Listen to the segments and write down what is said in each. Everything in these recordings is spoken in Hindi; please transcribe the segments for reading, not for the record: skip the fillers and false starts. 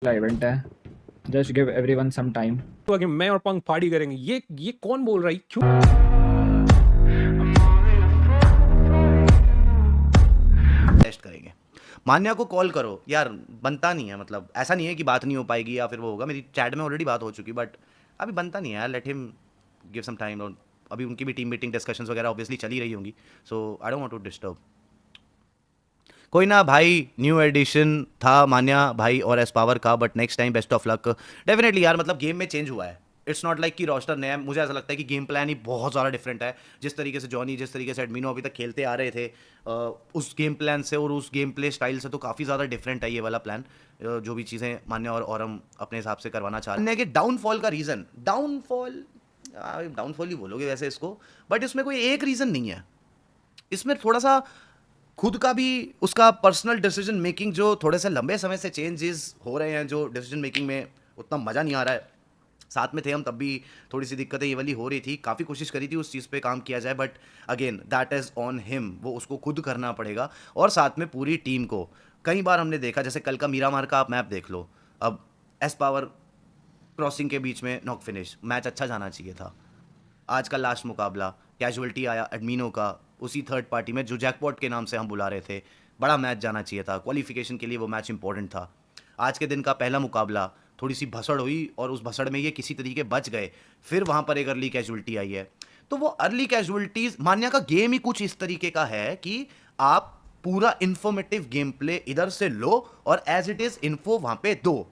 इवेंट है, just give everyone some time. तो आगे मैं और पंख पार्टी करेंगे। ये कौन बोल रहा है? क्यों? टेस्ट करेंगे। मान्या को कॉल करो यार, बनता नहीं है, मतलब ऐसा नहीं है कि बात नहीं हो पाएगी या फिर वो होगा, मेरी चैट में ऑलरेडी बात हो चुकी, बट अभी बनता नहीं है यार। Let him give some time. और अभी उनकी भी टीम मीटिंग डिस्कशंस वगैरह ऑब्वियसली चली रही होंगी, so I don't want to disturb. कोई ना भाई, न्यू एडिशन था मान्या भाई और एस पावर का, but next time best of luck. Definitely यार, मतलब गेम में चेंज हुआ है। इट्स नॉट लाइक कि रोस्टर नया, मुझे ऐसा लगता है कि गेम प्लान ही बहुत ज़्यादा डिफरेंट है। जिस तरीके से जॉनी, जिस तरीके से एडमिनो अभी तक खेलते आ रहे थे, उस गेम प्लान से और उस गेम प्ले स्टाइल से तो काफ़ी ज़्यादा डिफरेंट है ये वाला प्लान। जो भी चीज़ें मान्य और हम अपने हिसाब से करवाना चाह रहे हैं कि डाउनफॉल का रीज़न, डाउनफॉल ही बोलोगे वैसे इसको, बट इसमें कोई एक रीज़न नहीं है। इसमें थोड़ा सा खुद का भी, उसका पर्सनल डिसीजन मेकिंग जो थोड़े से लंबे समय से चेंजेस हो रहे हैं, जो डिसीजन मेकिंग में उतना मज़ा नहीं आ रहा है। साथ में थे हम तब भी थोड़ी सी दिक्कतें ये वाली हो रही थी, काफ़ी कोशिश करी थी उस चीज़ पे काम किया जाए, but again that is on him, वो उसको खुद करना पड़ेगा। और साथ में पूरी टीम को कई बार हमने देखा, जैसे कल का मीरामार का आप मैप देख लो, अब एस पावर क्रॉसिंग के बीच में नॉक फिनिश, मैच अच्छा जाना चाहिए था। आज का लास्ट मुकाबला कैजुअलिटी आया एडमिनो का, उसी थर्ड पार्टी में जो जैकपॉट के नाम से हम बुला रहे थे, बड़ा मैच जाना चाहिए था, क्वालिफिकेशन के लिए वो मैच इंपॉर्टेंट था। आज के दिन का पहला मुकाबला थोड़ी सी भसड़ हुई और उस भसड़ में ये किसी तरीके बच गए, फिर वहाँ पर एक अर्ली कैजुअलिटी आई है। तो वो अर्ली कैजुअलिटीज, मान्या का गेम ही कुछ इस तरीके का है कि आप पूरा इन्फॉर्मेटिव गेम प्ले इधर से लो और एज इट इज इन्फो वहाँ पे दो,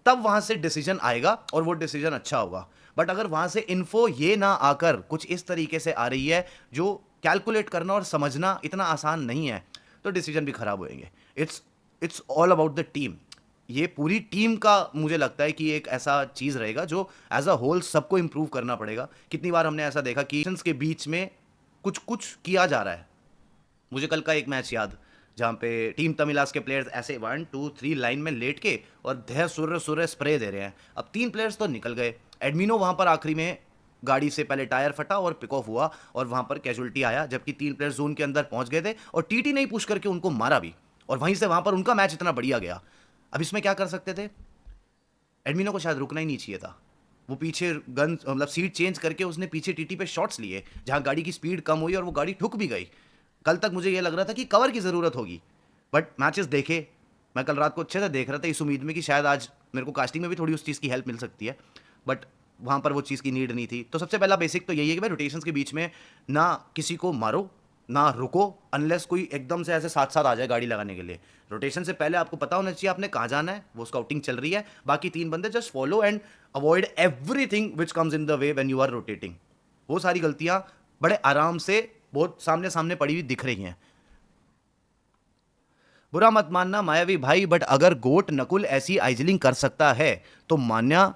तब वहाँ से डिसीजन आएगा और वो डिसीजन अच्छा होगा। बट अगर वहाँ से इन्फो ये ना आकर कुछ इस तरीके से आ रही है जो कैलकुलेट करना और समझना इतना आसान नहीं है, तो डिसीजन भी खराब होएंगे। It's all about the team. ये पूरी टीम का मुझे लगता है कि एक ऐसा चीज़ रहेगा जो एज अ होल सबको इंप्रूव करना पड़ेगा। कितनी बार हमने ऐसा देखा कि के बीच में कुछ कुछ किया जा रहा है। मुझे कल का एक मैच याद, जहाँ पे टीम तमिलास के प्लेयर्स ऐसे 1 2 3 लाइन में लेट के और धै सुर्र सुर्र स्प्रे दे रहे हैं। अब 3 प्लेयर्स तो निकल गए, एडमिनो वहाँ पर आखिरी में गाड़ी से पहले टायर फटा और पिक ऑफ हुआ और वहाँ पर कैजुअलिटी आया, जबकि 3 प्लेयर्स जोन के अंदर पहुँच गए थे और टीटी नहीं पुश करके उनको मारा भी, और वहीं से वहाँ पर उनका मैच इतना बढ़िया गया। अब इसमें क्या कर सकते थे? एडमिनो को शायद रुकना ही नहीं चाहिए था। वो पीछे गन, मतलब सीट चेंज करके उसने पीछे टीटी पे शॉट्स लिए, जहाँ गाड़ी की स्पीड कम हुई और वो गाड़ी ठुक भी गई। कल तक मुझे ये लग रहा था कि कवर की ज़रूरत होगी, बट मैचेस देखे, मैं कल रात को अच्छे से देख रहा था इस उम्मीद में कि शायद आज मेरे को कास्टिंग में भी थोड़ी उस चीज़ की हेल्प मिल सकती है, बट वहाँ पर वो चीज़ की नीड नहीं थी। तो सबसे पहला बेसिक तो यही है कि भाई रोटेशंस के बीच में ना किसी को मारो ना रुको, अनलेस कोई एकदम से ऐसे साथ साथ आ जाए गाड़ी लगाने के लिए। रोटेशन से पहले आपको पता होना चाहिए आपने कहाँ जाना है, वो स्काउटिंग चल रही है, बाकी 3 बंदे just follow and avoid everything which comes in the way when you are rotating. वो सारी गलतियां बड़े आराम से बहुत सामने सामने पड़ी हुई दिख रही हैं। बुरा मत मानना मायावी भाई, बट अगर गोट नकुल ऐसी आइजलिंग कर सकता है तो मान्या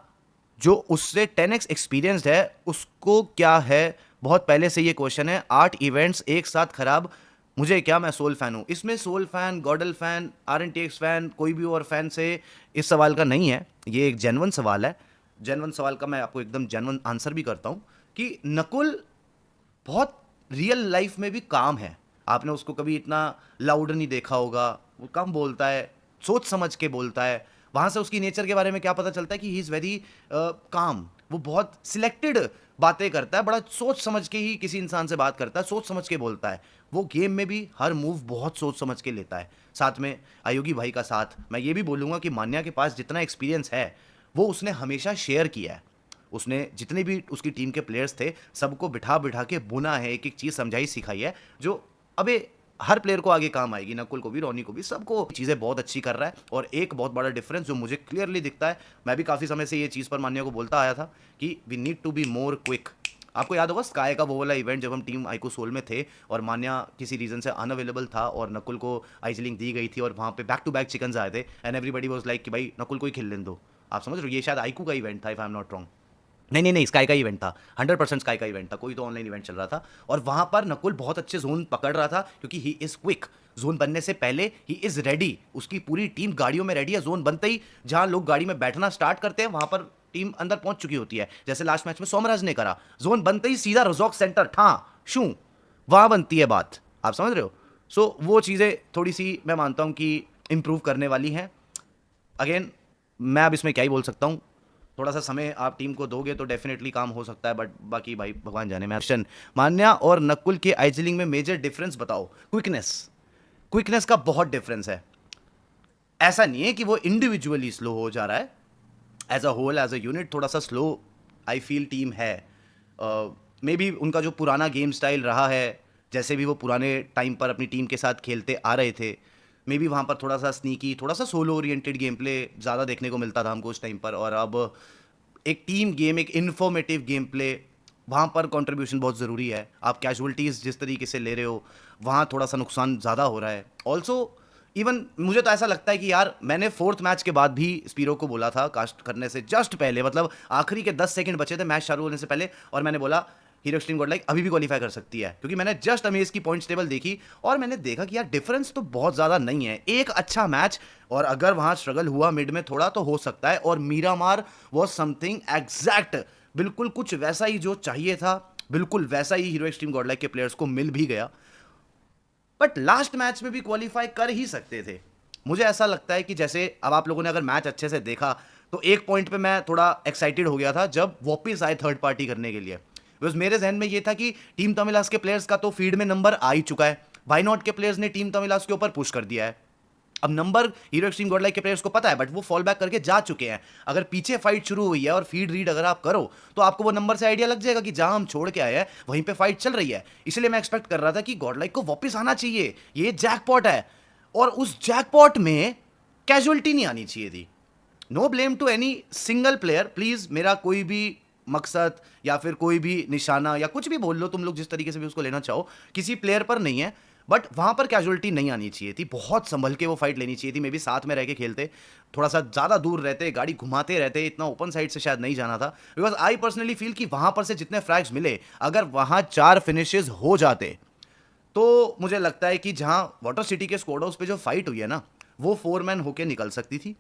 जो उससे 10x एक्सपीरियंस्ड है उसको क्या है? बहुत पहले से ये क्वेश्चन है। 8 इवेंट्स एक साथ खराब, मुझे क्या, मैं सोल फैन हूँ। इसमें soul fan, गॉडल fan, RNTX fan, कोई भी और फैन से इस सवाल का नहीं है। ये एक जेन्युइन सवाल है। जेन्युइन सवाल का मैं आपको एकदम जेन्युइन आंसर भी करता हूँ कि नकुल बहुत रियल लाइफ में भी काम है। आपने उसको कभी इतना लाउड नहीं देखा होगा, वो कम बोलता है, सोच समझ के बोलता है। वहाँ से उसकी नेचर के बारे में क्या पता चलता है कि ही इज़ वेरी काम। वो बहुत सिलेक्टेड बातें करता है, बड़ा सोच समझ के ही किसी इंसान से बात करता है, सोच समझ के बोलता है। वो गेम में भी हर मूव बहुत सोच समझ के लेता है। साथ में आयोगी भाई का साथ, मैं ये भी बोलूँगा कि मान्या के पास जितना एक्सपीरियंस है वो उसने हमेशा शेयर किया है। उसने जितने भी उसकी टीम के प्लेयर्स थे सबको बिठा बिठा के बुना है, एक एक चीज़ समझाई सिखाई है, जो अबे हर प्लेयर को आगे काम आएगी। नकुल को भी, रोनी को भी, सबको चीज़ें बहुत अच्छी कर रहा है। और एक बहुत बड़ा डिफरेंस जो मुझे क्लियरली दिखता है, मैं भी काफ़ी समय से ये चीज़ पर मान्या को बोलता आया था कि we need to be more quick. आपको याद होगा स्काई का वो वाला इवेंट जब हम टीम आइको सोल में थे और मान्या किसी रीज़न से अनअवेलेबल था और नकुल को आइजलिंग दी गई थी और वहाँ पे बैक टू बैक चिकन्स आए थे एंड एवरीबडी वाज लाइक कि भाई नकुल को ही खेलने दो। आप समझ रहे हो? ये शायद आइको का इवेंट था, if I am not wrong. नहीं, स्काई का इवेंट था, 100% स्काई का इवेंट था, कोई तो ऑनलाइन इवेंट चल रहा था। और वहाँ पर नकुल बहुत अच्छे जोन पकड़ रहा था क्योंकि ही इज़ क्विक। जोन बनने से पहले ही इज़ रेडी, उसकी पूरी टीम गाड़ियों में रेडी है। जोन बनते ही जहाँ लोग गाड़ी में बैठना स्टार्ट करते हैं वहाँ पर टीम अंदर पहुँच चुकी होती है। जैसे लास्ट मैच में सोमराज ने करा, जोन बनते ही सीधा रजॉक सेंटर ठा शू, वहाँ बनती है बात। आप समझ रहे हो? सो वो चीज़ें थोड़ी सी मैं मानता हूँ कि इम्प्रूव करने वाली हैं। अगेन मैं अब इसमें क्या ही बोल सकता हूँ, थोड़ा सा समय आप टीम को दोगे तो डेफिनेटली काम हो सकता है, बट बाकी भाई भगवान जाने। मैं क्वेश्चन, मान्या और नकुल के आइजिलिंग में मेजर डिफरेंस बताओ। क्विकनेस का बहुत डिफरेंस है। ऐसा नहीं है कि वो इंडिविजुअली स्लो हो जा रहा है, as a whole as a unit थोड़ा सा स्लो आई फील टीम है। मे बी उनका जो पुराना गेम स्टाइल रहा है, जैसे भी वो पुराने टाइम पर अपनी टीम के साथ खेलते आ रहे थे, मे बी वहाँ पर थोड़ा सा स्नीकी, थोड़ा सा सोलो ओरिएंटेड गेम प्ले ज़्यादा देखने को मिलता था हमको उस टाइम पर, और अब एक टीम गेम, एक इन्फॉर्मेटिव गेम प्ले, वहाँ पर कंट्रीब्यूशन बहुत ज़रूरी है। आप कैजुअलिटीज़ जिस तरीके से ले रहे हो, वहाँ थोड़ा सा नुकसान ज़्यादा हो रहा है। ऑल्सो इवन मुझे तो ऐसा लगता है कि यार, मैंने 4th मैच के बाद भी स्पीरो को बोला था कास्ट करने से जस्ट पहले, मतलब आखिरी के 10 सेकंड बचे थे मैच चालू होने से पहले, और मैंने बोला हीरो एक्सट्रीम गॉड लाइक अभी भी क्वालिफाई कर सकती है, क्योंकि मैंने जस्ट अमेज की पॉइंट्स टेबल देखी और मैंने देखा कि यार डिफरेंस तो बहुत ज़्यादा नहीं है। एक अच्छा मैच, और अगर वहाँ स्ट्रगल हुआ मिड में थोड़ा तो हो सकता है, और मीरामार वॉज समथिंग एग्जैक्ट, बिल्कुल कुछ वैसा ही जो चाहिए था, बिल्कुल वैसा ही हीरो एक्सट्रीम गॉड लाइक के प्लेयर्स को मिल भी गया। बट लास्ट मैच में भी क्वालिफाई कर ही सकते थे। मुझे ऐसा लगता है कि जैसे अब आप लोगों ने अगर मैच अच्छे से देखा तो एक पॉइंट पे मैं थोड़ा एक्साइटेड हो गया था जब वापस आए थर्ड पार्टी करने के लिए, बिकॉज मेरे जहन में ये था कि टीम तमिलास के प्लेयर्स का तो फीड में नंबर आ ही चुका है, वाई नॉट के प्लेयर्स ने टीम तमिलास के ऊपर पुश कर दिया है। अब number hero extreme God like के प्लेयर्स को पता है, बट वो फॉल बैक करके जा चुके हैं। अगर पीछे फाइट शुरू हुई है और फीड रीड अगर आप करो तो आपको वो नंबर से आइडिया लग जाएगा कि जहां हम छोड़ के आए हैं वहीं पे फाइट चल रही है। इसलिए मैं एक्सपेक्ट कर रहा था कि गॉड लाइक को वापस आना चाहिए, ये जैकपॉट है, और उस जैकपॉट में कैजुअलिटी नहीं आनी चाहिए थी। No blame to any single player, please, मेरा कोई भी मकसद या फिर कोई भी निशाना या कुछ भी बोल लो तुम लोग, जिस तरीके से भी उसको लेना चाहो, किसी प्लेयर पर नहीं है, बट वहां पर कैजुअलिटी नहीं आनी चाहिए थी। बहुत संभल के वो फाइट लेनी चाहिए थी। मे बी साथ में रह के खेलते, थोड़ा सा ज़्यादा दूर रहते, गाड़ी घुमाते रहते, इतना ओपन साइड से शायद नहीं जाना था। बिकॉज आई पर्सनली फील कि वहां पर से जितने फ्रैग्स मिले, अगर वहां 4 फिनिशेस हो जाते तो मुझे लगता है कि जहां वाटर सिटी के स्क्वाड हाउस पे जो फाइट हुई है ना, वो 4 मैन होके निकल सकती थी।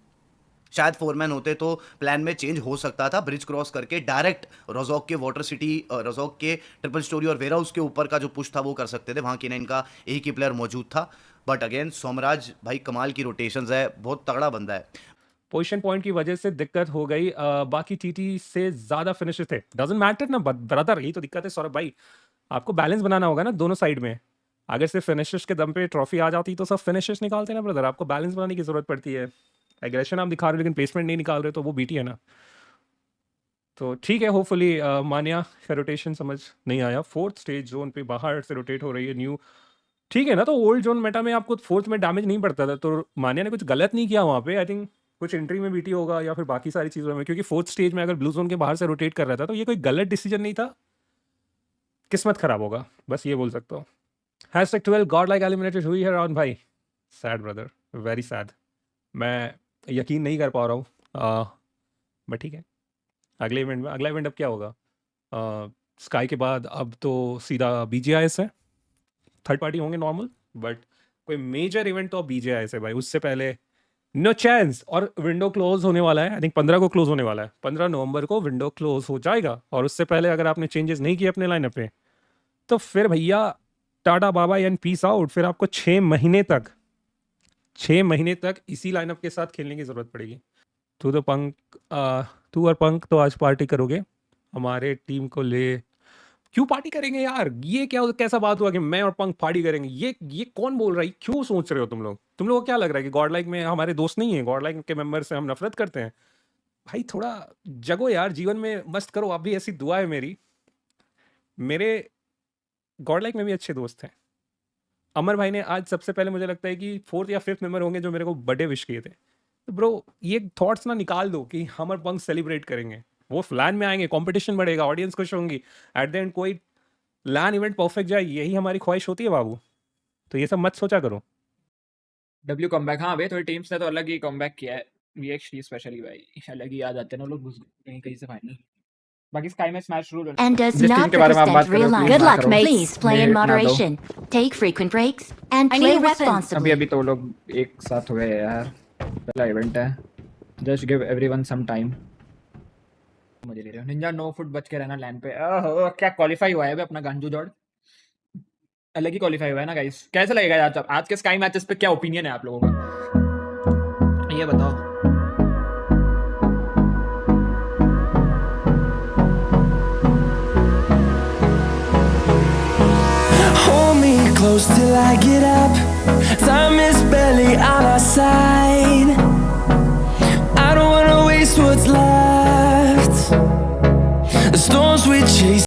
शायद 4 मैन होते तो प्लान में चेंज हो सकता था, ब्रिज क्रॉस करके डायरेक्ट रोजॉक के वाटर सिटी, रोजॉक के ट्रिपल स्टोरी और वेयर हाउस के ऊपर का जो पुश था वो कर सकते थे। वहाँ के इनका एक ही प्लेयर मौजूद था। बट अगेन सोमराज भाई कमाल की रोटेशंस है, बहुत तगड़ा बंदा है। पोजीशन पॉइंट की वजह से दिक्कत हो गई। बाकी टीटी से ज़्यादा फिनिशेस थे, डजंट मैटर ना ब्रदर, यही तो दिक्कत है सौरभ भाई। आपको बैलेंस बनाना होगा ना दोनों साइड में। अगर सिर्फ फिनिशेस के दम पे ट्रॉफी आ जाती तो सब फिनिशेस निकालते ना ब्रदर, आपको बैलेंस बनाने की ज़रूरत पड़ती है। एग्रेशन आप दिखा रहे हो लेकिन प्लेसमेंट नहीं निकाल रहे, तो वो बीटी है ना। तो ठीक है, होपफुली मान्या का रोटेशन समझ नहीं आया। 4th स्टेज जोन पे बाहर से रोटेट हो रही है न्यू, ठीक है ना। तो ओल्ड जोन मेटा में आपको 4th में डैमेज नहीं पड़ता था, तो मान्या ने कुछ गलत नहीं किया वहाँ पे। आई थिंक कुछ एंट्री में बीटी होगा या फिर बाकी सारी चीज़ों में, क्योंकि 4th स्टेज में अगर ब्लू जोन के बाहर से रोटेट कर रहा था तो ये कोई गलत डिसीजन नहीं था। किस्मत खराब होगा, बस ये बोल सकता हूँ। #12 गॉड लाइक एलिमिनेटेड हुई है राउंड भाई, सैड ब्रदर, वेरी सैड। मैं यकीन नहीं कर पा रहा हूँ, बट ठीक है। अगले इवेंट अब क्या होगा? स्काई के बाद अब तो सीधा BGIS है, थर्ड पार्टी होंगे नॉर्मल, बट कोई मेजर इवेंट तो अब BGIS है भाई। उससे पहले नो चांस। और विंडो क्लोज होने वाला है, आई थिंक 15 को क्लोज होने वाला है, 15 नवंबर को विंडो क्लोज हो जाएगा। और उससे पहले अगर आपने चेंजेस नहीं किए अपने लाइनअप पे तो फिर भैया टाटा बाबा एंड पीस आउट। फिर आपको 6 महीने तक इसी लाइनअप के साथ खेलने की ज़रूरत पड़ेगी। तू और पंक तो आज पार्टी करोगे हमारे टीम को ले। क्यों पार्टी करेंगे यार? ये कैसा बात हुआ कि मैं और पंक पार्टी करेंगे? ये कौन बोल रहा है? क्यों सोच रहे हो तुम लोग को क्या लग रहा है कि गॉड लाइक में हमारे दोस्त नहीं है? गॉड लाइक के मेंबर से हम नफरत करते हैं? भाई थोड़ा जगो यार, जीवन में मस्त करो। आप भी, ऐसी दुआ है मेरी। मेरे गॉड लाइक में भी अच्छे दोस्त हैं। अमर भाई ने आज सबसे पहले, मुझे लगता है कि 4th या 5th मेंबर होंगे जो मेरे को बर्थडे विश किए थे। तो ब्रो ये थॉट्स ना निकाल दो कि हम और पंक सेलिब्रेट करेंगे। वो लैन में आएंगे, कंपटीशन बढ़ेगा, ऑडियंस खुश होंगी, एट द एंड कोई लैन इवेंट परफेक्ट जाए, यही हमारी ख्वाहिश होती है बाबू। तो ये सब मत सोचा करो। W कमबैक, हाँ भाई, थोड़ी टीम्स ने तो अलग ही कमबैक किया है। VXT स्पेशली भाई, अलग ही याद आते हैं ना लोग कहीं कहीं से फाइनल। बाकी स्काई में स्मैश रूल and does जिस टीम not के बारे में आप बात represent कर रहे हो, real life. please Good ना luck, करो। mate. Please play in मेरे ना दो। moderation. Take frequent breaks and I play need a weapon. responsibly. अभी तो लोग एक साथ हुए हैं यार, पहला इवेंट है। Just give everyone some time. मुझे ले रहे हो निंजा, नो फुट बच के रहना लैंड पे। ओहो, क्या क्वालिफाई हुआ है बे अपना गांजू दौड़, अलग ही क्वालिफाई हुआ है ना गाइस। कैसा लगेगा यार आज के स्काई मैचेस पे? क्या ओपिनियन है आप लोगों का, ये बताओ। close till I get up. Time is barely on our side. I don't wanna waste what's left. The storms we chase